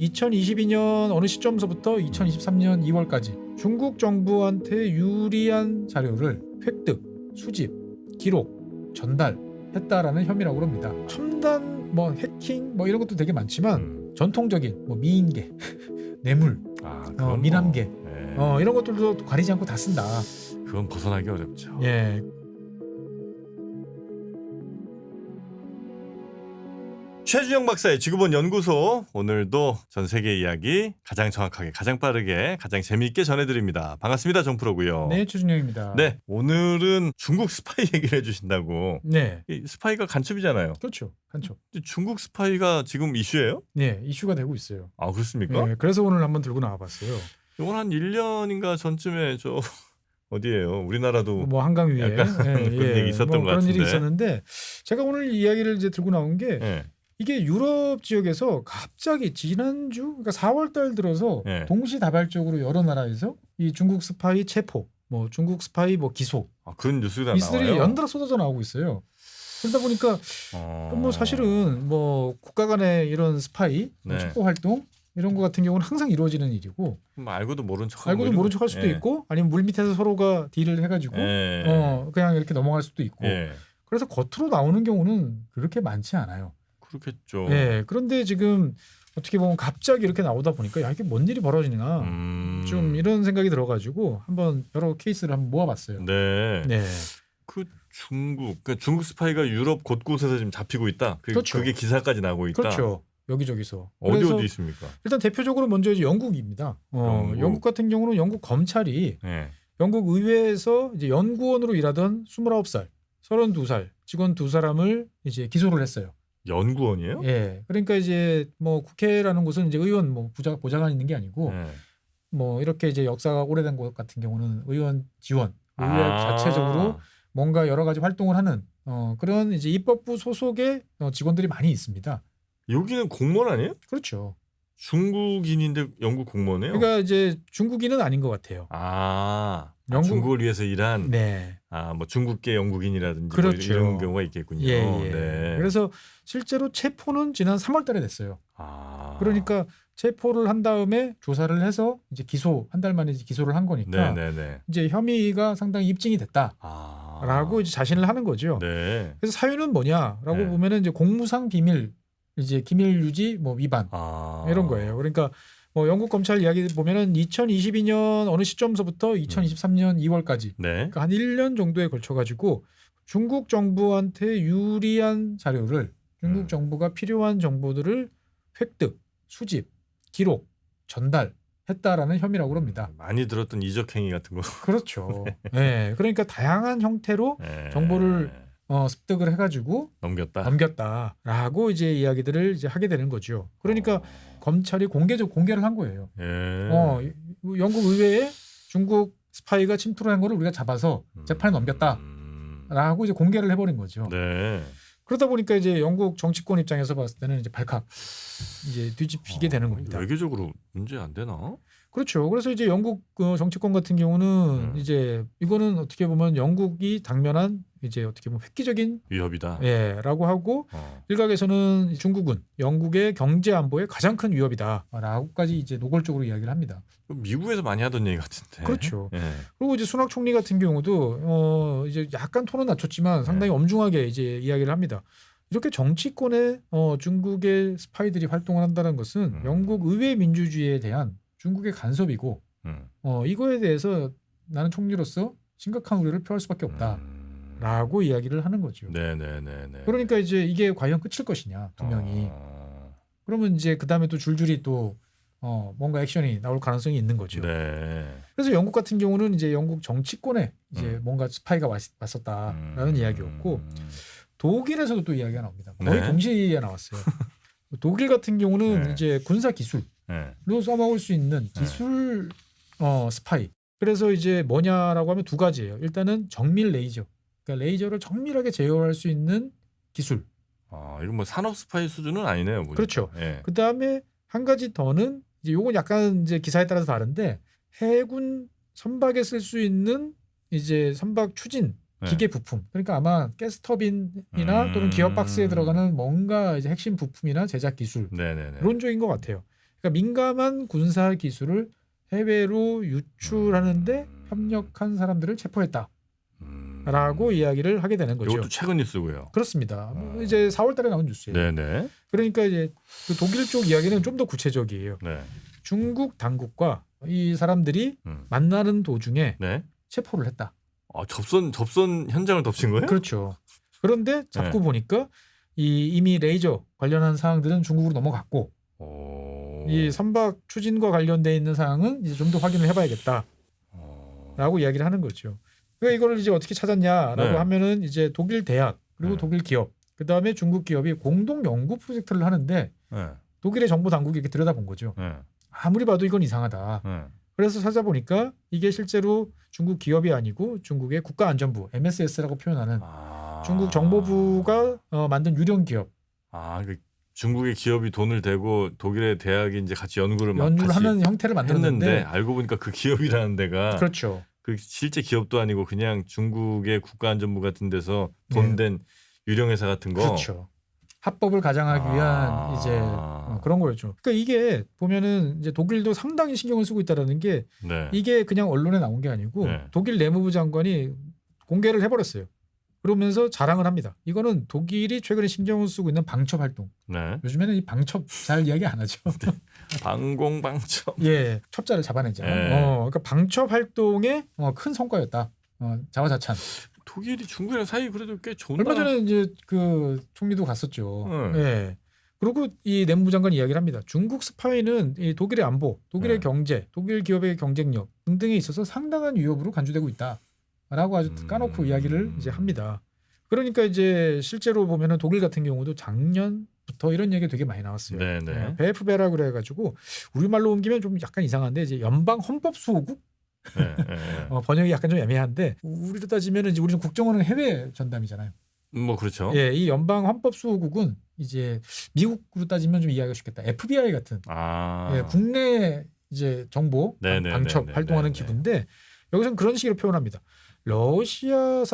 2022년 어느 시점서부터 2023년 2월까지 중국 정부한테 유리한 자료를 획득, 수집, 기록, 전달했다라는 혐의라고 합니다. 첨단 해킹 이런 것도 되게 많지만 전통적인 미인계, 뇌물, 미남계 이런 것들도 가리지 않고 다 쓴다. 그건 벗어나기 어렵죠. 예. 최준영 박사의 지구본 연구소, 오늘도 전 세계 이야기 가장 정확하게, 가장 빠르게, 가장 재미있게 전해드립니다. 반갑습니다. 정프로고요. 네, 최준영입니다. 네, 오늘은 중국 스파이 얘기를 해주신다고. 네, 이 스파이가 간첩이잖아요. 그렇죠. 간첩. 중국 스파이가 지금 이슈예요? 네, 이슈가 되고 있어요. 아, 그렇습니까? 네, 그래서 오늘 한번 들고 나와봤어요. 이건 한 1년인가 전쯤에 어디예요? 우리나라도 한강 위에 약간 그런 얘기 있었던 것 그런 같은데. 일이 있었는데, 제가 오늘 이야기를 이제 들고 나온 게 예. 이게 유럽 지역에서 갑자기 지난주, 그러니까 4월달 들어서 네. 동시다발적으로 여러 나라에서 이 중국 스파이 체포, 중국 스파이 기소, 그런 뉴스가 이들이 나와요. 연달아 쏟아져 나오고 있어요. 그러다 보니까 사실은 국가 간의 이런 스파이 네. 첩보 활동 이런 거 같은 경우는 항상 이루어지는 일이고, 알고도 모른 척 알고도 모른 척할 수도 있고, 아니면 물밑에서 서로가 딜을 해가지고 그냥 이렇게 넘어갈 수도 있고. 그래서 겉으로 나오는 경우는 그렇게 많지 않아요. 그렇겠죠. 네, 그런데 지금 어떻게 보면 갑자기 이렇게 나오다 보니까 이게 뭔 일이 벌어지나 좀 이런 생각이 들어가지고 한번 여러 케이스를 한번 모아봤어요. 네. 네. 중국 스파이가 유럽 곳곳에서 지금 잡히고 있다. 그렇죠. 그게 기사까지 나고 있다. 그렇죠. 여기저기서. 어디 있습니까? 일단 대표적으로 먼저 이제 영국입니다. 영국 같은 경우는 영국 검찰이 영국 의회에서 이제 연구원으로 일하던 29살, 32살 직원 2사람을 이제 기소를 했어요. 연구원이에요? 예. 그러니까 이제 국회라는 곳은 이제 의원 보좌관 있는 게 아니고 이렇게 이제 역사가 오래된 곳 같은 경우는 의원 지원, 의회 자체적으로 뭔가 여러 가지 활동을 하는 그런 이제 입법부 소속의 직원들이 많이 있습니다. 여기는 공무원 아니에요? 그렇죠. 중국인인데 영국 공무원이에요? 그러니까 이제 중국인은 아닌 것 같아요. 중국을 위해서 일한 네. 중국계 영국인이라든지 그렇죠. 이런 경우가 있겠군요. 예. 네. 그래서 실제로 체포는 지난 3월달에 됐어요. 그러니까 체포를 한 다음에 조사를 해서 이제 한 달 만에 기소를 한 거니까 이제 혐의가 상당히 입증이 됐다라고 이제 자신을 하는 거죠. 네. 그래서 사유는 뭐냐라고 보면은 이제 공무상 비밀, 이제 기밀 유지 위반 이런 거예요. 그러니까 영국 검찰 이야기 보면은 2022년 어느 시점서부터 2023년 2월까지 그러니까 한 1년 정도에 걸쳐 가지고 중국 정부한테 유리한 자료를, 중국 정부가 필요한 정보들을 획득, 수집, 기록, 전달했다라는 혐의라고 합니다. 많이 들었던 이적행위 같은 거. 그렇죠. 네. 그러니까 다양한 형태로 정보를 습득을 해가지고 넘겼다라고 이제 이야기들을 이제 하게 되는 거죠. 그러니까 검찰이 공개를 한 거예요. 영국 의회에 중국 스파이가 침투를 한 거를 우리가 잡아서 재판에 넘겼다라고 이제 공개를 해버린 거죠. 네. 그러다 보니까 이제 영국 정치권 입장에서 봤을 때는 이제 발칵 이제 뒤집히게 되는 겁니다. 외교적으로 문제 안 되나? 그렇죠. 그래서 이제 영국 정치권 같은 경우는 이제 이거는 어떻게 보면 영국이 당면한 이제 어떻게 보면 획기적인 위협이다. 라고 하고 일각에서는 중국은 영국의 경제 안보의 가장 큰 위협이다라고까지 이제 노골적으로 이야기를 합니다. 미국에서 많이 하던 얘기 같은데. 그렇죠. 그리고 이제 수낙 총리 같은 경우도 이제 약간 톤은 낮췄지만 상당히 엄중하게 이제 이야기를 합니다. 이렇게 정치권에 중국의 스파이들이 활동을 한다는 것은 영국 의회 민주주의에 대한 중국의 간섭이고 이거에 대해서 나는 총리로서 심각한 우려를 표할 수밖에 없다라고 이야기를 하는 거죠. 네네네. 그러니까 이제 이게 과연 끝일 것이냐, 두 명이. 그러면 이제 그 다음에 또 줄줄이 또 뭔가 액션이 나올 가능성이 있는 거죠. 네. 그래서 영국 같은 경우는 이제 영국 정치권에 이제 뭔가 스파이가 왔었다라는 이야기였고, 독일에서도 또 이야기가 나옵니다. 거의 동시에 나왔어요. 독일 같은 경우는 이제 군사 기술로 써먹을 수 있는 기술 스파이. 그래서 이제 뭐냐라고 하면 두 가지예요. 일단은 정밀 레이저. 그러니까 레이저를 정밀하게 제어할 수 있는 기술. 이건 산업 스파이 수준은 아니네요. 보니까. 그렇죠. 그 다음에 한 가지 더는 이제 요건 약간 이제 기사에 따라서 다른데, 해군 선박에 쓸 수 있는 이제 선박 추진 기계 부품. 그러니까 아마 가스터빈이나 또는 기어 박스에 들어가는 뭔가 이제 핵심 부품이나 제작 기술. 이런 쪽인 것 같아요. 그러니까 민감한 군사 기술을 해외로 유출하는데 협력한 사람들을 체포했다. 라고 이야기를 하게 되는 거죠. 이것도 최근 뉴스고요. 그렇습니다. 이제 4월달에 나온 뉴스예요. 네네. 그러니까 이제 그 독일 쪽 이야기는 좀 더 구체적이에요. 네. 중국 당국과 이 사람들이 만나는 도중에 네. 체포를 했다. 접선 현장을 덮친 거예요? 그렇죠. 그런데 잡고 네. 보니까 이미 레이저 관련한 사항들은 중국으로 넘어갔고 이 선박 추진과 관련돼 있는 사항은 이제 좀 더 확인을 해봐야겠다라고 이야기를 하는 거죠. 그러니까 이걸 이제 어떻게 찾았냐라고 네. 하면은 이제 독일 대학 그리고 네. 독일 기업 그 다음에 중국 기업이 공동 연구 프로젝트를 하는데 네. 독일의 정보 당국이 이렇게 들여다본 거죠. 네. 아무리 봐도 이건 이상하다. 네. 그래서 찾아보니까 이게 실제로 중국 기업이 아니고 중국의 국가안전부 MSS라고 표현하는 중국 정보부가 만든 유령 기업. 그 중국의 기업이 돈을 대고 독일의 대학이 이제 같이 연구를 하는 형태를 만들었는데 했는데 알고 보니까 그 기업이라는 데가 그렇죠. 그 실제 기업도 아니고 그냥 중국의 국가안전부 같은 데서 돈 댄 유령 회사 같은 거. 그렇죠. 합법을 가장하기 위한 이제 그런 거였죠. 그러니까 이게 보면은 이제 독일도 상당히 신경을 쓰고 있다라는 게 네. 이게 그냥 언론에 나온 게 아니고 네. 독일 내무부 장관이 공개를 해버렸어요. 그러면서 자랑을 합니다. 이거는 독일이 최근에 신경을 쓰고 있는 방첩 활동. 네. 요즘에는 이 방첩 잘 이야기 안 하죠. 방공방첩. 예, 첩자를 잡아내자. 네. 그러니까 방첩 활동의 큰 성과였다. 자화자찬. 독일이 중국이랑 사이 그래도 꽤 좋은. 얼마 전에 이제 그 총리도 갔었죠. 네. 예. 그리고 이 내무부 장관이 이야기를 합니다. 중국 스파이는 이 독일의 안보, 독일의 네. 경제, 독일 기업의 경쟁력 등등에 있어서 상당한 위협으로 간주되고 있다라고 아주 까놓고 이야기를 이제 합니다. 그러니까 이제 실제로 보면은 독일 같은 경우도 작년부터 이런 얘기가 되게 많이 나왔어요. 네네. BF배라 그래가지고 우리말로 옮기면 좀 약간 이상한데 이제 연방 헌법 수호국 네. 네. 번역이 약간 좀 애매한데 우리로 따지면은 이제 우리는 국정원은 해외 전담이잖아요. 뭐 그렇죠. 예, 이 연방 헌법 수호국은 이제 미국으로 따지면 좀 이해하기 쉽겠다. FBI 같은 예, 국내 이제 정보 방첩 활동하는 기구인데 여기서는 그런 식으로 표현합니다. 러시아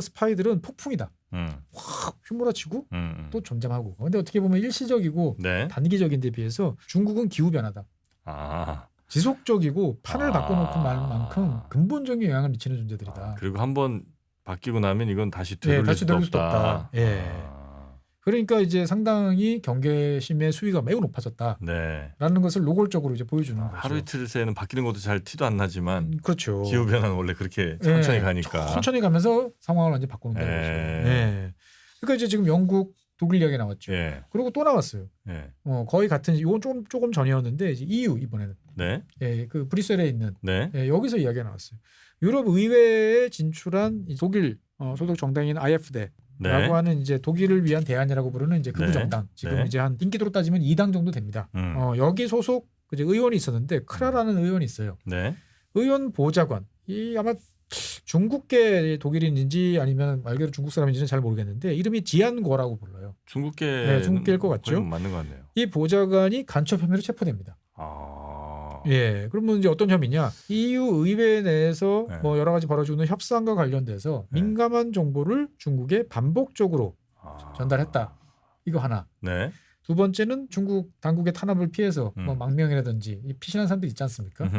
스파이들은 폭풍이다. 확 휘몰아치고 또 잠잠하고. 근데 어떻게 보면 일시적이고 단기적인 데 비해서 중국은 기후 변화다. 지속적이고 판을 바꿔놓고 말 만큼 근본적인 영향을 미치는 존재들이다. 그리고 한번 바뀌고 나면 이건 다시 되돌릴 수도 없다. 예. 그러니까 이제 상당히 경계심의 수위가 매우 높아졌다라는 것을 노골적으로 이제 보여주는 거죠. 하루 이틀 새는 바뀌는 것도 잘 티도 안 나지만 그렇죠. 기후 변화는 원래 그렇게 천천히 가니까. 천천히 가면서 상황을 완전히 바꾸는 거죠. 예. 그러니까 이제 지금 영국, 독일 이야기 나왔죠. 그리고 또 나왔어요. 거의 같은 이건 조금 전이었는데 이제 EU 이번에는. 예, 그 브뤼셀에 있는 여기서 이야기가 나왔어요. 유럽 의회에 진출한 독일 소속 정당인 AfD라고 하는 이제 독일을 위한 대안이라고 부르는 이제 극우 정당. 지금 이제 한 인기도로 따지면 2당 정도 됩니다. 여기 소속 이제 의원이 있었는데 크라라는 의원이 있어요. 의원 보좌관. 이 아마 중국계 독일인인지 아니면 말 그대로 중국 사람인지는 잘 모르겠는데 이름이 지안고라고 불러요. 중국계일 것 같죠. 맞는 것 같네요. 이 보좌관이 간첩 혐의로 체포됩니다. 예, 그러면 이제 어떤 혐의냐? EU 의회 내에서 뭐 여러 가지 벌어지고 있는 협상과 관련돼서 민감한 정보를 중국에 반복적으로 전달했다. 이거 하나. 두 번째는 중국 당국의 탄압을 피해서 뭐 망명이라든지 이 피신한 사람들 있지 않습니까?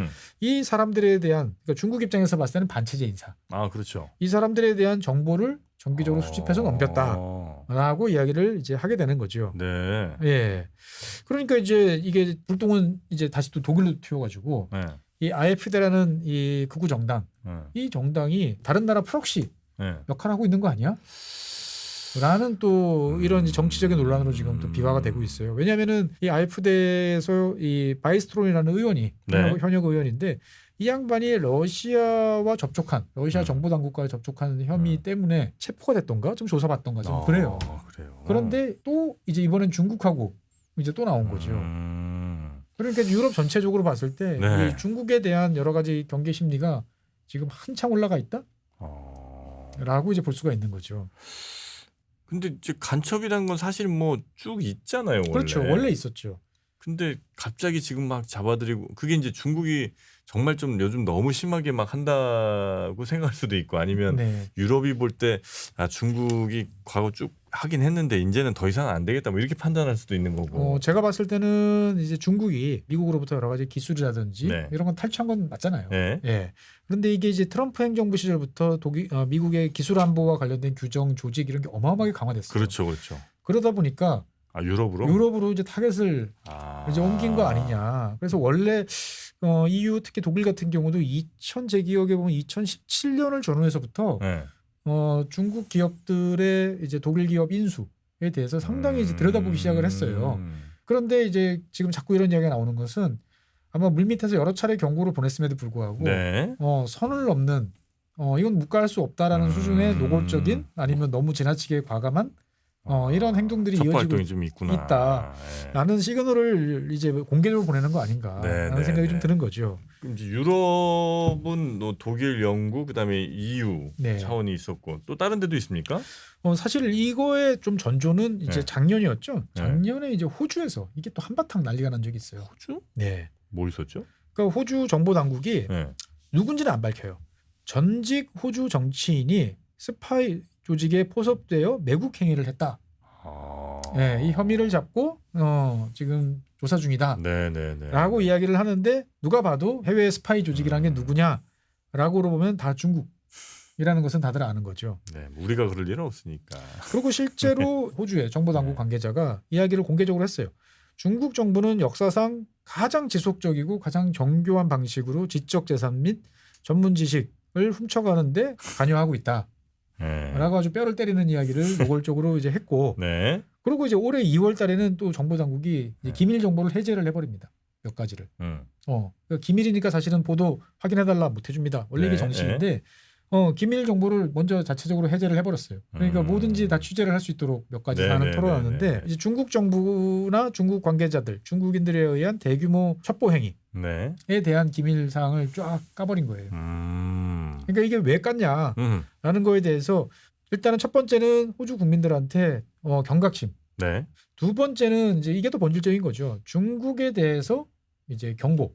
이 사람들에 대한 그러니까 중국 입장에서 봤을 때는 반체제 인사. 그렇죠. 이 사람들에 대한 정보를 정기적으로 수집해서 넘겼다라고 이야기를 이제 하게 되는 거죠. 예. 그러니까 이제 이게 불똥은 이제 다시 또 독일로 튀어가지고 이 AfD라는 이 극우 정당, 이 정당이 다른 나라 프록시 역할을 하고 있는 거 아니야? 라는 또 이런 정치적인 논란으로 지금 또 비화가 되고 있어요. 왜냐하면은 이 AfD에서 이 바이스트론이라는 의원이 현역 의원인데 이 양반이 러시아와 접촉한 러시아 정보 당국과 접촉한 혐의 때문에 체포가 됐던가 좀 조사받던가 좀 그래요. 그런데 또 이제 이번엔 중국하고 이제 또 나온 거죠. 그러니까 유럽 전체적으로 봤을 때 이 중국에 대한 여러 가지 경계 심리가 지금 한창 올라가 있다라고 이제 볼 수가 있는 거죠. 근데 이제 간첩이라는 건 사실 뭐 쭉 있잖아요. 원래. 그렇죠. 원래 있었죠. 근데 갑자기 지금 막 잡아들이고 그게 이제 중국이 정말 좀 요즘 너무 심하게 막 한다고 생각할 수도 있고 아니면 네. 유럽이 볼 때 중국이 과거 쭉 하긴 했는데 이제는 더 이상 안 되겠다 뭐 이렇게 판단할 수도 있는 거고. 제가 봤을 때는 이제 중국이 미국으로부터 여러 가지 기술이라든지 네. 이런 건 탈취한 건 맞잖아요. 네. 예. 그런데 이게 이제 트럼프 행정부 시절부터 미국의 기술 안보와 관련된 규정, 조직 이런 게 어마어마하게 강화됐어요. 그렇죠, 그렇죠. 그러다 보니까 유럽으로 이제 타겟을 이제 옮긴 거 아니냐. 그래서 원래 EU 특히 독일 같은 경우도 제 기억에 보면 2017년을 전후해서부터 네. 중국 기업들의 이제 독일 기업 인수에 대해서 상당히 이제 들여다보기 시작을 했어요. 그런데 이제 지금 자꾸 이런 이야기가 나오는 것은 아마 물밑에서 여러 차례 경고를 보냈음에도 불구하고 네. 선을 넘는 이건 묵과할 수 없다라는 수준의 노골적인 아니면 너무 지나치게 과감한 이런 행동들이 첩보 이어지고 활동이 좀 있구나. 있다라는 시그널을 이제 공개적으로 보내는 거 아닌가라는 생각이 좀 드는 거죠. 이제 유럽은 독일, 영국, 그다음에 EU 네. 차원이 있었고 또 다른 데도 있습니까? 사실 이거의 좀 전조는 이제 네. 작년이었죠. 작년에 이제 호주에서 이게 또 한바탕 난리가 난 적이 있어요. 호주? 네. 뭐 있었죠? 그러니까 호주 정보 당국이 네. 누군지는 안 밝혀요. 전직 호주 정치인이 스파이 조직에 포섭되어 매국 행위를 했다. 네, 이 혐의를 잡고 지금 조사 중이다. 라고 이야기를 하는데 누가 봐도 해외 스파이 조직이라는 게 누구냐라고 물어보면 다 중국이라는 것은 다들 아는 거죠. 네, 우리가 그럴 일은 없으니까. 그리고 실제로 호주의 정보당국 관계자가 이야기를 공개적으로 했어요. 중국 정부는 역사상 가장 지속적이고 가장 정교한 방식으로 지적재산 및 전문 지식을 훔쳐가는데 관여하고 있다. 라고 아주 뼈를 때리는 이야기를 노골적으로 이제 했고, 네. 그리고 이제 올해 2월 달에는 또 정보당국이 이제 기밀 정보를 해제를 해버립니다. 몇 가지를. 그러니까 기밀이니까 사실은 보도 확인해달라 못 해줍니다. 원래 이게 정신인데, 기밀 정보를 먼저 자체적으로 해제를 해버렸어요. 그러니까 뭐든지 다 취재를 할 수 있도록 몇 가지 사안을 털어놨는데, 이제 중국 정부나 중국 관계자들, 중국인들에 의한 대규모 첩보 행위에 대한 기밀 사항을 쫙 까버린 거예요. 그러니까 이게 왜 깠냐라는 거에 대해서 일단은 첫 번째는 호주 국민들한테 경각심. 네. 두 번째는 이제 이게 더 본질적인 거죠. 중국에 대해서 이제 경고.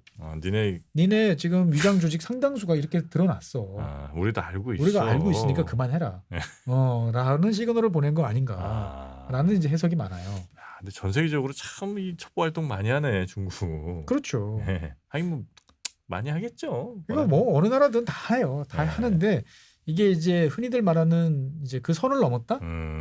니네 지금 위장 조직 상당수가 이렇게 드러났어. 우리도 알고 있어. 우리가 알고 있으니까 그만해라. 라는 시그널을 보낸 거 아닌가라는 이제 해석이 많아요. 근데 전 세계적으로 참 이 첩보 활동 많이 하네 중국. 그렇죠. 하긴 뭐 많이 하겠죠. 이거 뭐 어느 나라든 다 해요. 다 하는데 이게 이제 흔히들 말하는 이제 그 선을 넘었다?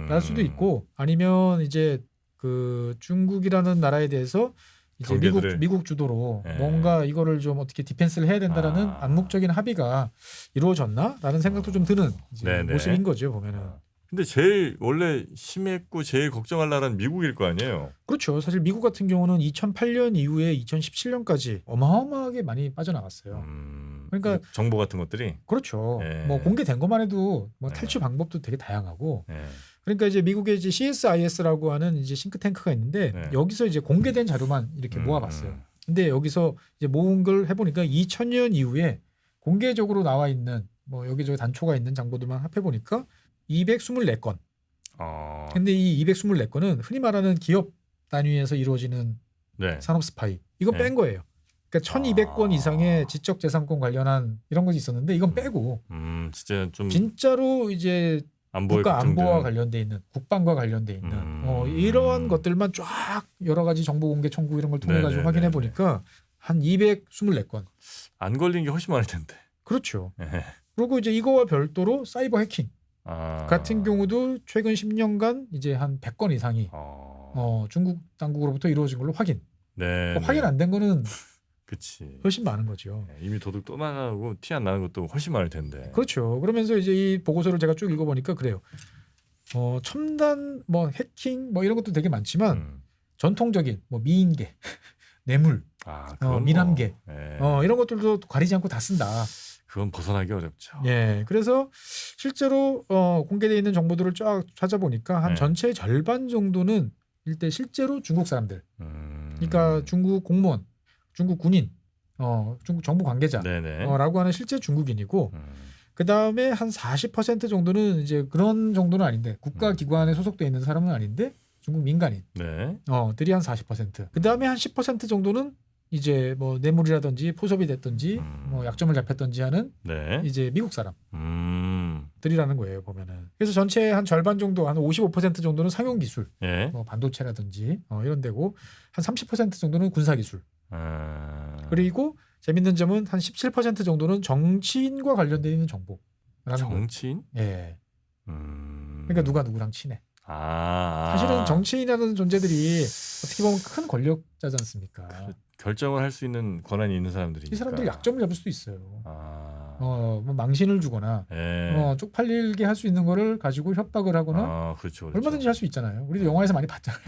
랄 수도 있고 아니면 이제 그 중국이라는 나라에 대해서 이제 미국 주도로 뭔가 이거를 좀 어떻게 디펜스를 해야 된다라는 암묵적인 합의가 이루어졌나라는 생각도 좀 드는 이제 모습인 거죠 보면은. 근데 제일 원래 심했고 제일 걱정할 나라는 미국일 거 아니에요. 그렇죠. 사실 미국 같은 경우는 2008년 이후에 2017년까지 어마어마하게 많이 빠져나갔어요. 그러니까 정보 같은 것들이 그렇죠. 뭐 공개된 것만 해도 뭐 탈취 방법도 되게 다양하고. 그러니까 이제 미국의 이제 CSIS라고 하는 이제 싱크탱크가 있는데 여기서 이제 공개된 자료만 이렇게 모아봤어요. 근데 여기서 이제 모은 걸 해보니까 2000년 이후에 공개적으로 나와 있는 뭐 여기저기 단초가 있는 정보들만 합해보니까 224건. 근데 이 224건은 흔히 말하는 기업 단위에서 이루어지는 산업 스파이. 이건 뺀 거예요. 그러니까 1200건 이상의 지적재산권 관련한 이런 것이 있었는데 이건 빼고 진짜 좀 진짜로 이제 국가 안보와 관련돼 있는 국방과 관련돼 있는 이러한 것들만 쫙 여러 가지 정보 공개 청구 이런 걸 통해 가지고 확인해 보니까 한 224건. 안 걸린 게 훨씬 많을 텐데. 그렇죠. 그리고 이제 이거와 별도로 사이버 해킹 같은 경우도 최근 10년간 이제 한 100건 이상이 중국 당국으로부터 이루어진 걸로 확인. 확인 안 된 거는 그치. 훨씬 많은 거죠. 이미 도둑 또 나가고 티 안 나는 것도 훨씬 많을 텐데. 그렇죠. 그러면서 이제 이 보고서를 제가 쭉 읽어보니까 그래요. 첨단 뭐 해킹 뭐 이런 것도 되게 많지만 전통적인 뭐 미인계, 뇌물, 미남계 이런 것들도 가리지 않고 다 쓴다. 그건 벗어나기 어렵죠. 그래서 실제로 공개되어 있는 정보들을 쫙 찾아보니까 한 전체의 절반 정도는 일대 실제로 중국 사람들. 그러니까 중국 공무원, 중국 군인, 중국 정부 관계자라고 하는 실제 중국인이고 그 다음에 한 40% 정도는 이제 그런 정도는 아닌데 국가기관에 소속돼 있는 사람은 아닌데 중국 민간인 네. 들이 한 40%. 그 다음에 한 10% 정도는 이제 뭐 뇌물이라든지 포섭이 됐든지 뭐 약점을 잡혔든지 하는 네. 이제 미국 사람들이라는 거예요 보면은. 그래서 전체 한 절반 정도 한 55% 정도는 상용 기술, 예. 뭐 반도체라든지 이런 데고 한 30% 정도는 군사 기술. 그리고 재밌는 점은 한 17% 정도는 정치인과 관련돼 있는 정보. 정치인? 예. 그러니까 누가 누구랑 친해. 아. 사실은 정치인이라는 존재들이 어떻게 보면 큰 권력자지 않습니까? 결정을 할 수 있는 권한이 있는 사람들이니까. 이 사람들이 약점을 잡을 수도 있어요. 뭐 망신을 주거나 예. 쪽팔리게 할 수 있는 거를 가지고 협박을 하거나 그렇죠. 얼마든지 할 수 있잖아요. 우리도 영화에서 많이 봤잖아요.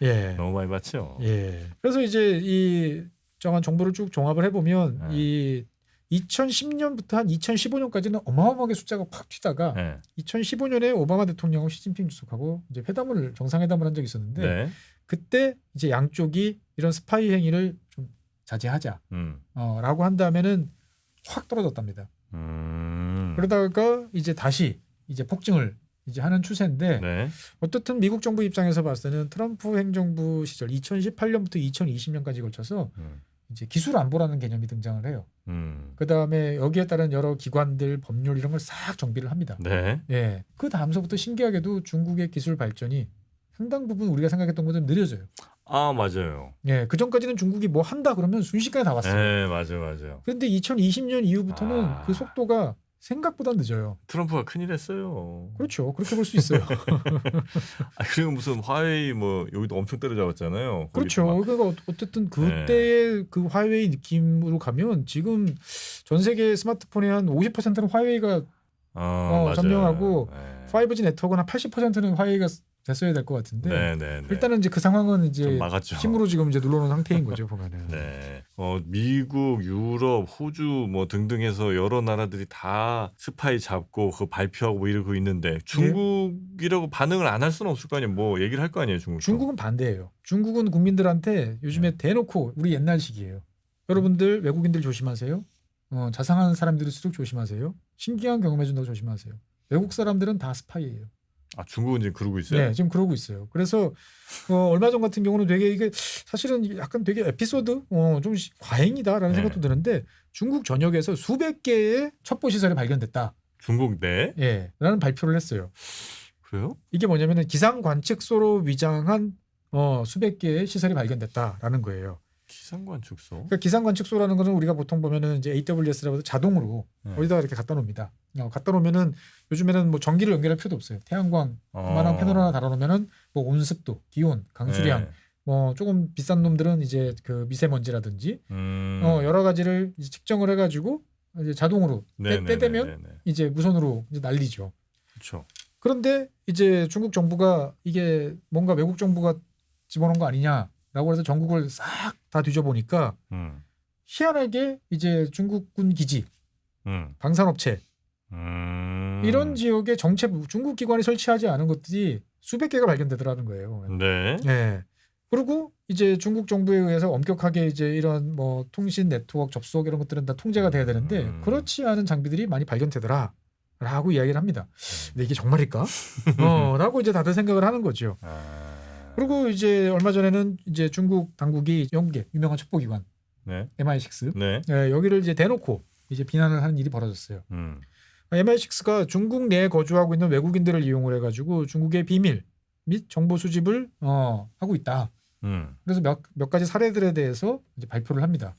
예. 예. 너무 많이 봤죠. 예. 그래서 이제 이 정한 정보를 쭉 종합을 해보면 예. 이 2010년부터 한 2015년까지는 어마어마하게 숫자가 확 튀다가 예. 2015년에 오바마 대통령하고 시진핑 주석하고 이제 정상회담을 한 적이 있었는데 네. 그때 이제 양쪽이 이런 스파이 행위를 좀 자제하자 라고 한 다음에는 확 떨어졌답니다. 그러다가 이제 다시 이제 폭증을 이제 하는 추세인데 네. 어떻든 미국 정부 입장에서 봤을 때는 트럼프 행정부 시절 2018년부터 2020년까지 걸쳐서 이제 기술 안보라는 개념이 등장을 해요. 그 다음에 여기에 따른 여러 기관들, 법률 이런 걸 싹 정비를 합니다. 네. 예. 그 다음서부터 신기하게도 중국의 기술 발전이 상당 부분 우리가 생각했던 것보다 느려져요. 맞아요. 예. 그 전까지는 중국이 뭐 한다 그러면 순식간에 다 왔어요. 네, 맞아요. 그런데 2020년 이후부터는 그 속도가 생각보다 늦어요. 트럼프가 큰일 했어요. 그렇죠. 그렇게 볼 수 있어요. 그리고 무슨 화웨이 뭐 여기도 엄청 때려잡았잖아요. 그렇죠. 그러니까 어쨌든 그때의 그 화웨이 느낌으로 가면 지금 전 세계 스마트폰의 한 50%는 화웨이가 점령하고 5G 네트워크는 한 80%는 화웨이가 됐어야 될 것 같은데 일단은 이제 그 상황은 이제 힘으로 지금 이제 눌러놓은 상태인 거죠 보면은. 네. 미국, 유럽, 호주 뭐 등등해서 여러 나라들이 다 스파이 잡고 그 발표하고 뭐 이러고 있는데 중국이라고 반응을 안 할 수는 없을 거 아니에요. 뭐 얘기를 할 거 아니에요, 중국. 중국은 반대예요. 중국은 국민들한테 요즘에 대놓고 우리 옛날식이에요. 여러분들 외국인들 조심하세요. 자상한 사람들일수록 조심하세요. 신기한 경험해준다고 조심하세요. 외국 사람들은 다 스파이예요. 중국은 지금 그러고 있어요? 네, 지금 그러고 있어요. 그래서 얼마 전 같은 경우는 되게 이게 사실은 약간 되게 에피소드 좀 과잉이다라는 생각도 드는데 중국 전역에서 수백 개의 첩보 시설이 발견됐다. 중국 내? 예, 라는 발표를 했어요. 그래요? 이게 뭐냐면은 기상 관측소로 위장한 수백 개의 시설이 발견됐다라는 거예요. 기상관측소? 그러니까 기상관측소라는 것은 우리가 보통 보면은 이제 AWS라고 해서 자동으로 어디다가 이렇게 갖다 놓습니다. 갖다 놓으면은 요즘에는 뭐 전기를 연결할 필요도 없어요. 태양광 그만한 패널 하나 달아놓으면은 뭐 온습도, 기온, 강수량, 뭐 조금 비싼 놈들은 이제 그 미세먼지라든지 여러 가지를 이제 측정을 해가지고 이제 자동으로 때되면 이제 무선으로 이제 날리죠. 그렇죠. 그런데 이제 중국 정부가 이게 뭔가 외국 정부가 집어넣은 거 아니냐라고 해서 전국을 싹 다 뒤져보니까 희한하게 이제 중국군 기지, 방산업체 이런 지역에 중국 기관이 설치하지 않은 것들이 수백 개가 발견되더라는 거예요. 네. 네. 그리고 이제 중국 정부에 의해서 엄격하게 이제 이런 뭐 통신 네트워크 접속 이런 것들은 다 통제가 돼야 되는데 그렇지 않은 장비들이 많이 발견되더라. 라고 이야기를 합니다. 근데 이게 정말일까? 라고 이제 다들 생각을 하는 거죠. 그리고 이제 얼마 전에는 이제 중국 당국이 영국의 유명한 첩보기관 MI6 여기를 이제 대놓고 이제 비난을 하는 일이 벌어졌어요. MI6가 중국 내에 거주하고 있는 외국인들을 이용을 해가지고 중국의 비밀 및 정보 수집을 하고 있다. 그래서 몇 가지 사례들에 대해서 이제 발표를 합니다.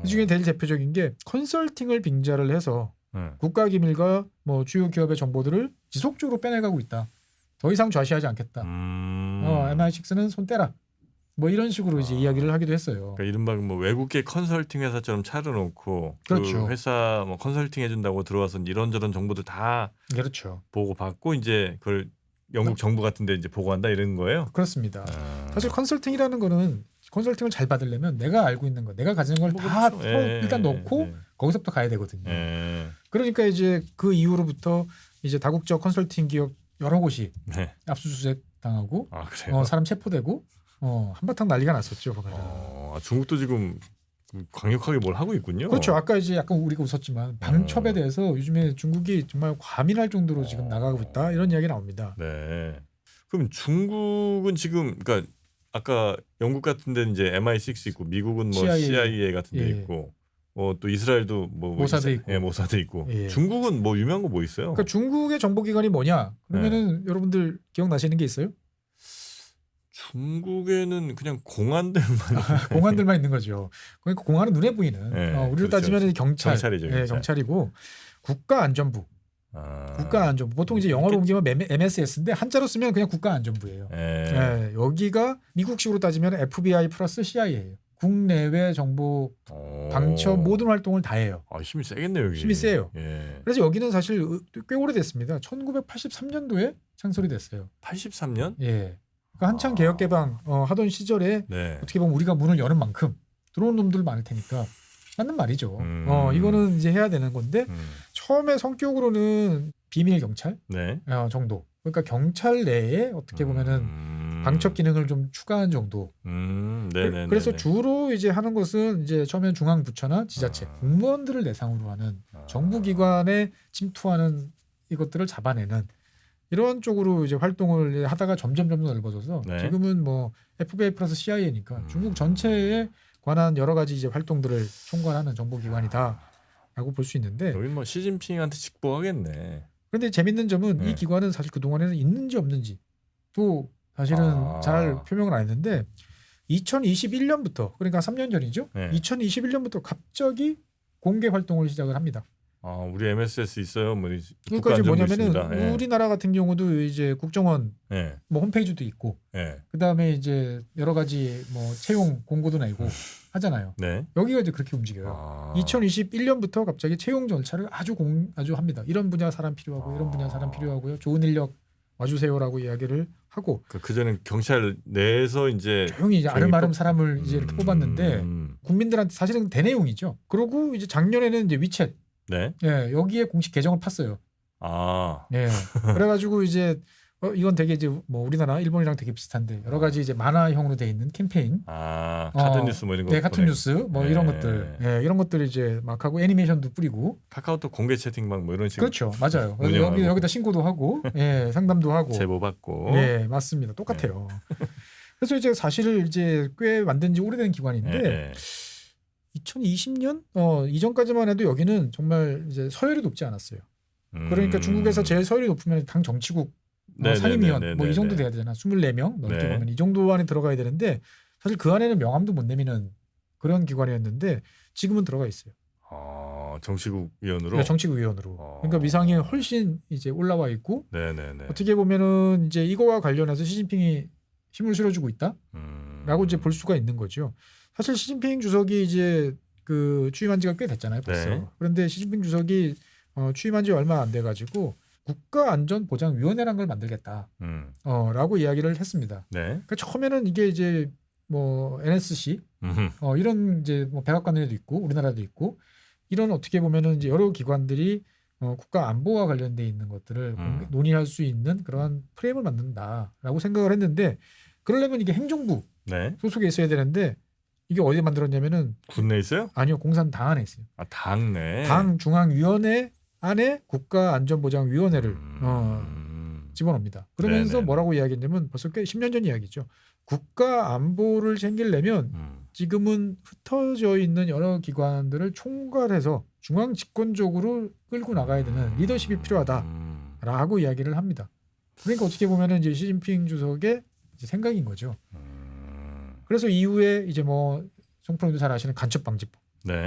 이 중에 제일 대표적인 게 컨설팅을 빙자를 해서 국가 기밀과 뭐 주요 기업의 정보들을 지속적으로 빼내가고 있다. 더 이상 좌시하지 않겠다. MI6는 손 떼라. 뭐 이런 식으로 이제 이야기를 하기도 했어요. 그러니까 이른바 뭐 외국계 컨설팅 회사처럼 차려놓고 그렇죠. 그 회사 뭐 컨설팅 해준다고 들어와서 이런저런 정보들 다 그렇죠. 보고 받고 이제 그걸 영국 정부 같은데 이제 보고한다 이런 거예요. 그렇습니다. 사실 컨설팅이라는 거는 컨설팅을 잘 받으려면 내가 알고 있는 거, 내가 가진 걸 다 일단 넣고 거기서부터 가야 되거든요. 그러니까 이제 그 이후로부터 이제 다국적 컨설팅 기업 여러 곳이 압수수색 당하고 사람 체포되고 한바탕 난리가 났었죠. 중국도 지금 강력하게 뭘 하고 있군요. 그렇죠. 아까 이제 약간 우리가 웃었지만 방첩에 대해서 요즘에 중국이 정말 과민할 정도로 지금 나가고 있다 이런 이야기 나옵니다. 네. 그럼 중국은 지금 그러니까 아까 영국 같은 데는 이제 MI6 있고 미국은 뭐 CIA 같은 데 있고 또 이스라엘도 뭐 모사드 있고. 모사드 있고. 예. 중국은 뭐 유명한 거 뭐 있어요? 그러니까 중국의 정보기관이 뭐냐? 그러면은 여러분들 기억나시는 게 있어요? 중국에는 그냥 공안들만 공안들만 있는 거죠. 그러니까 공안은 눈에 보이는. 우리로 그렇죠. 따지면 경찰이죠. 경찰. 경찰이고 국가안전부. 국가안전부. 보통 이제 영어로 옮기면 MSS인데 한자로 쓰면 그냥 국가안전부예요. 여기가 미국식으로 따지면 FBI 플러스 CIA예요. 국내외 정보 방첩 모든 활동을 다 해요. 힘이 세겠네요. 여기. 힘이 세요. 예. 그래서 여기는 사실 꽤 오래됐습니다. 1983년도에 창설이 됐어요. 83년? 예. 그러니까 한창 개혁 개방 하던 시절에 어떻게 보면 우리가 문을 여는 만큼 들어온 놈들 많을 테니까 맞는 말이죠. 이거는 이제 해야 되는 건데 처음에 성격으로는 비밀 경찰 정도. 그러니까 경찰 내에 어떻게 보면은 방첩 기능을 좀 추가한 정도. 그래서 주로 이제 하는 것은 이제 처음엔 중앙부처나 지자체, 공무원들을 대상으로 하는 정부기관에 침투하는 이것들을 잡아내는 이런 쪽으로 이제 활동을 하다가 점점 넓어져서 지금은 뭐 FBI 플러스 CIA니까 중국 전체에 관한 여러 가지 이제 활동들을 총괄하는 정보기관이다라고 볼 수 있는데 여기 뭐 시진핑한테 직보하겠네. 그런데 재밌는 점은 이 기관은 사실 그 동안에는 있는지 없는지 또 사실은 잘 표명을 안 했는데 2021년부터 그러니까 3년 전이죠. 2021년부터 갑자기 공개 활동을 시작을 합니다. 우리 MSS 있어요. 뭐 그러니까 이제 뭐냐면은 우리나라 같은 경우도 이제 국정원 뭐 홈페이지도 있고 그다음에 이제 여러 가지 뭐 채용 공고도 내고 하잖아요. 여기가 이제 그렇게 움직여요. 2021년부터 갑자기 채용 절차를 아주 합니다. 이런 분야 사람 필요하고 이런 분야 사람 필요하고요. 좋은 인력 와주세요라고 이야기를 하고 그 전에는 경찰 내에서 이제 조용히 이제 아름아름 사람을 이제 이렇게 뽑았는데 국민들한테 사실은 대내용이죠. 그리고 이제 작년에는 이제 위챗 여기에 공식 계정을 팠어요. 그래가지고 이제 이건 되게 이제 뭐 우리나라 일본이랑 되게 비슷한데 여러 가지 이제 만화형으로 돼 있는 캠페인, 카툰 뉴스 뭐 이런 거, 카툰 뉴스 뭐 이런 것들, 이런 것들 이제 막 하고 애니메이션도 뿌리고 카카오톡 공개 채팅방 뭐 이런 식으로 그렇죠, 맞아요. 여기다 신고도 하고, 상담도 하고, 제보 받고, 맞습니다, 똑같아요. 그래서 이제 사실 이제 꽤 만든지 오래된 기관인데 2020년 이전까지만 해도 여기는 정말 이제 서열이 높지 않았어요. 그러니까 중국에서 제일 서열이 높으면 당 정치국 상임위원 뭐 이 정도 돼야 되잖아. 24명 넘게 보면 이 정도 안에 들어가야 되는데 사실 그 안에는 명함도 못 내미는 그런 기관이었는데 지금은 들어가 있어요. 정치국 위원으로. 정치국 위원으로. 그러니까 위상이 훨씬 이제 올라와 있고 어떻게 보면은 이제 이거와 관련해서 시진핑이 힘을 실어주고 있다라고 이제 볼 수가 있는 거죠. 사실 시진핑 주석이 이제 그 취임한 지가 꽤 됐잖아요, 벌써. 그런데 시진핑 주석이 취임한 지 얼마 안 돼 가지고 국가안전보장위원회라는 걸 만들겠다. 라고 이야기를 했습니다. 그러니까 처음에는 이게 이제 뭐 NSC 이런 이제 뭐 백악관에도 있고 우리나라도 있고 이런 어떻게 보면은 이제 여러 기관들이 국가 안보와 관련돼 있는 것들을 논의할 수 있는 그러한 프레임을 만든다라고 생각을 했는데 그러려면 이게 행정부 소속에 있어야 되는데 이게 어디에 만들었냐면은 군내에 있어요? 아니요, 공산당 안에 있어요. 당 내. 당 중앙위원회 안에 국가안전보장위원회를 집어넣습니다. 그러면서 뭐라고 이야기했냐면 벌써 꽤 10년 전 이야기죠. 국가 안보를 챙기려면 지금은 흩어져 있는 여러 기관들을 총괄해서 중앙 집권적으로 끌고 나가야 되는 리더십이 필요하다라고 이야기를 합니다. 그러니까 어떻게 보면은 이제 시진핑 주석의 이제 생각인 거죠. 그래서 이후에 이제 뭐 송프로님도 잘 아시는 간첩방지법,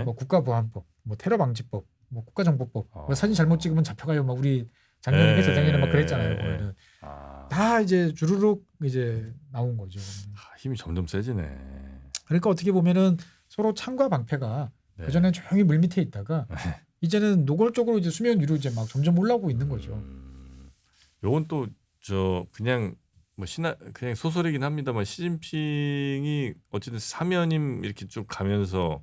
뭐 국가보안법, 뭐 테러방지법, 뭐 국가정보법, 뭐 사진 잘못 찍으면 잡혀가요. 막 우리 작년에 재작년에 막 그랬잖아요. 보면은 다 이제 주르륵 이제 나온 거죠. 힘이 점점 세지네. 그러니까 어떻게 보면은 서로 창과 방패가 그 전에 조용히 물 밑에 있다가 이제는 노골적으로 이제 수면 위로 이제 막 점점 올라오고 있는 거죠. 요건 또 저 그냥 뭐 그냥 소설이긴 합니다만 시진핑이 어쨌든 사면임 이렇게 쭉 가면서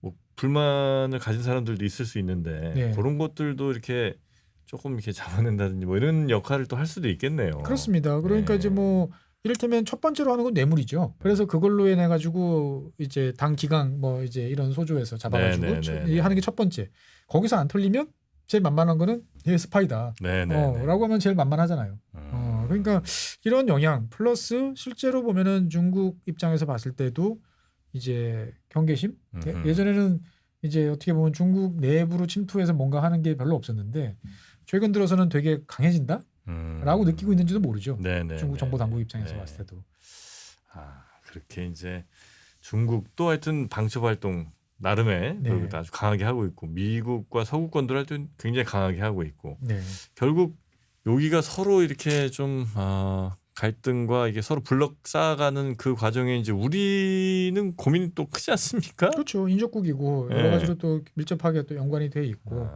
뭐 불만을 가진 사람들도 있을 수 있는데 그런 것들도 이렇게 조금 이렇게 잡아낸다든지 뭐 이런 역할을 또 할 수도 있겠네요. 그렇습니다. 그러니까 이제 뭐 이를테면 첫 번째로 하는 건 뇌물이죠. 그래서 그걸로 인해 가지고 이제 당 기강 뭐 이제 이런 소조에서 잡아가지고 하는 게 첫 번째. 거기서 안 털리면 제일 만만한 거는 얘 스파이다. 라고 하면 제일 만만하잖아요. 그러니까 이런 영향 플러스 실제로 보면은 중국 입장에서 봤을 때도 이제 경계심 예전에는 이제 어떻게 보면 중국 내부로 침투해서 뭔가 하는 게 별로 없었는데 최근 들어서는 되게 강해진다라고 느끼고 있는지도 모르죠. 네네, 중국 정보 당국 입장에서 네. 봤을 때도. 그렇게 이제 중국도 하여튼 방첩 활동 나름의 네. 노력을 아주 강하게 하고 있고 미국과 서구권들 할 때는 굉장히 강하게 하고 있고 네. 결국 여기가 서로 이렇게 좀 갈등과 이게 서로 블럭 쌓아가는 그 과정에 이제 우리는 고민이 또 크지 않습니까? 그렇죠. 인접국이고 네. 여러 가지로 또 밀접하게 또 연관이 돼 있고.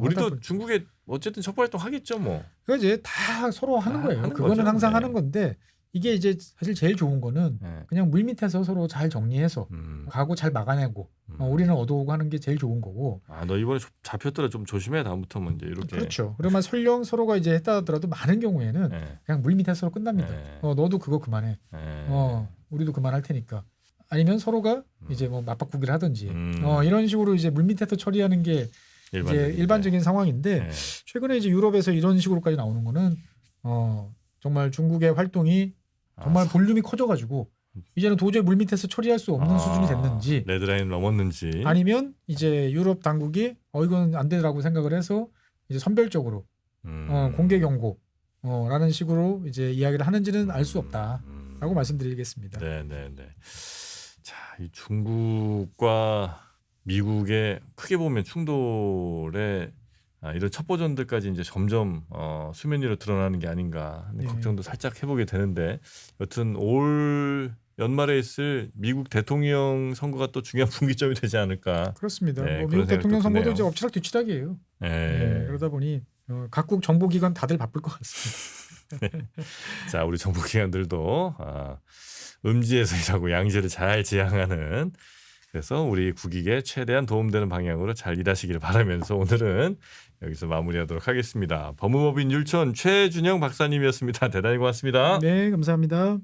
우리도 중국에 어쨌든 첩보 활동 하겠죠, 뭐. 그러니까 이제 다 서로 하는 거예요. 하는 그거는 거죠. 항상 네. 하는 건데 이게 이제 사실 제일 좋은 거는 네. 그냥 물밑에서 서로 잘 정리해서 가고 잘 막아내고 우리는 얻어오고 하는 게 제일 좋은 거고. 너 이번에 잡혔더라 좀 조심해 다음부터 이제 이렇게. 그렇죠. 그러면 설령 서로가 이제 했다 하더라도 많은 경우에는 네. 그냥 물밑에서 끝납니다. 네. 너도 그거 그만해. 네. 우리도 그만할 테니까. 아니면 서로가 이제 뭐 맞바꾸기를 하든지 음. 이런 식으로 이제 물밑에서 처리하는 게 이제 일반적인 상황인데 네. 최근에 이제 유럽에서 이런 식으로까지 나오는 거는 정말 중국의 활동이 정말 볼륨이 커져가지고 이제는 도저히 물밑에서 처리할 수 없는 수준이 됐는지 레드라인 넘었는지 아니면 이제 유럽 당국이 이건 안 되라고 생각을 해서 이제 선별적으로 공개 경고라는 식으로 이제 이야기를 하는지는 알 수 없다라고 말씀드리겠습니다. 네네네. 자, 이 중국과 미국의 크게 보면 충돌에 이런 첩보전들까지 이제 점점 수면 위로 드러나는 게 아닌가 하는 네. 걱정도 살짝 해보게 되는데 여튼 올 연말에 있을 미국 대통령 선거가 또 중요한 분기점이 되지 않을까. 그렇습니다. 네, 뭐 그런 미국 대통령 생각도 선거도 드네요. 이제 엎치락뒤치락이에요. 네. 네, 그러다 보니 각국 정보기관 다들 바쁠 것 같습니다. 자, 우리 정보기관들도 음지에서 일하고 양지를 잘 지향하는 그래서 우리 국익에 최대한 도움되는 방향으로 잘 일하시길 바라면서 오늘은 여기서 마무리하도록 하겠습니다. 법무법인 율촌 최준영 박사님이었습니다. 대단히 고맙습니다. 네, 감사합니다.